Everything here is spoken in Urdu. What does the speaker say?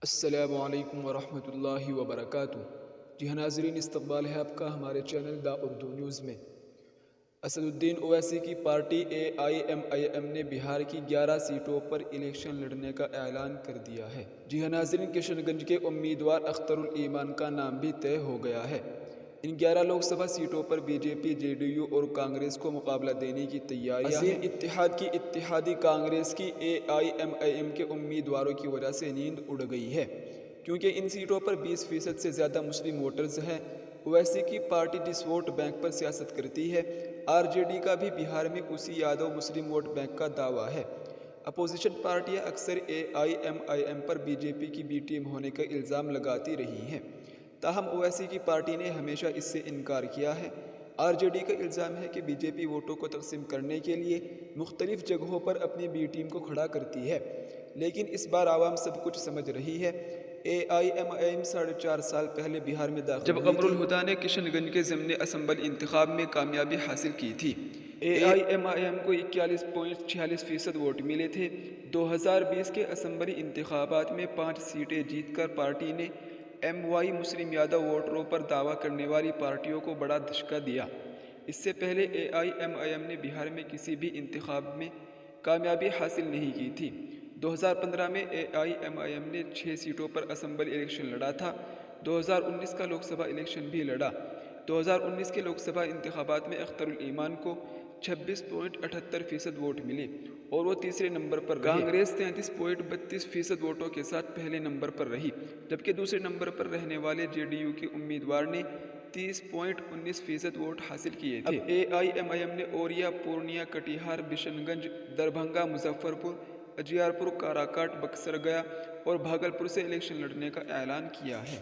السلام علیکم ورحمۃ اللہ وبرکاتہ۔ جی ہاں ناظرین، استقبال ہے آپ کا ہمارے چینل دا اردو نیوز میں۔ اسد الدین اویسی کی پارٹی AIMIM نے بہار کی 11 سیٹوں پر الیکشن لڑنے کا اعلان کر دیا ہے۔ جی ہاں ناظرین، کشن گنج کے امیدوار اختر الایمان کا نام بھی طے ہو گیا ہے۔ ان 11 لوک سبھا سیٹوں پر BJP، JDU اور کانگریس کو مقابلہ دینے کی تیاریاں ہیں۔ اتحاد کی اتحادی کانگریس کی AIMIM کے امیدواروں کی وجہ سے نیند اڑ گئی ہے، کیونکہ ان سیٹوں پر 20% سے زیادہ مسلم ووٹرز ہیں۔ اویسی کی پارٹی جس ووٹ بینک پر سیاست کرتی ہے، RJD کا بھی بہار میں اسی یادو مسلم ووٹ بینک کا دعویٰ ہے۔ اپوزیشن پارٹیاں اکثر AIMIM پر BJP کی بی ٹیم ہونے کا الزام لگاتی رہی ہیں، تاہم اویسی کی پارٹی نے ہمیشہ اس سے انکار کیا ہے۔ RJD کا الزام ہے کہ BJP ووٹوں کو تقسیم کرنے کے لیے مختلف جگہوں پر اپنی بی ٹیم کو کھڑا کرتی ہے، لیکن اس بار عوام سب کچھ سمجھ رہی ہے۔ AIMIM 4.5 سال پہلے بہار میں داخل ہوئی تھی، جب قمر الہدیٰ نے کشن گنج کے ضمنی اسمبلی انتخاب میں کامیابی حاصل کی تھی۔ AIMIM کو 41.46% ووٹ ملے تھے۔ 2020 کے اسمبلی انتخابات میں 5 سیٹیں جیت کر پارٹی نے MY مسلم یادو ووٹروں پر دعویٰ کرنے والی پارٹیوں کو بڑا دھچکا دیا۔ اس سے پہلے AIMIM نے بہار میں کسی بھی انتخاب میں کامیابی حاصل نہیں کی تھی۔ 2015 میں AIMIM نے 6 سیٹوں پر اسمبلی الیکشن لڑا تھا۔ 2019 کا لوک سبھا الیکشن بھی لڑا۔ 2019 کے لوک سبھا انتخابات میں اختر الایمان کو 26.78% ووٹ ملے اور وہ تیسرے نمبر پر رہے۔ کانگریس 33.32% ووٹوں کے ساتھ پہلے نمبر پر رہی، جبکہ دوسرے نمبر پر رہنے والے JDU کے امیدوار نے 30.19% ووٹ حاصل کیے تھے۔ اب AIMIM نے اوریا، پورنیا، کٹیہار، کشن گنج، دربھنگا، مظفر پور، اجیار پور، کاراکاٹ، بکسر، گیا اور بھاگلپور سے الیکشن لڑنے کا اعلان کیا ہے۔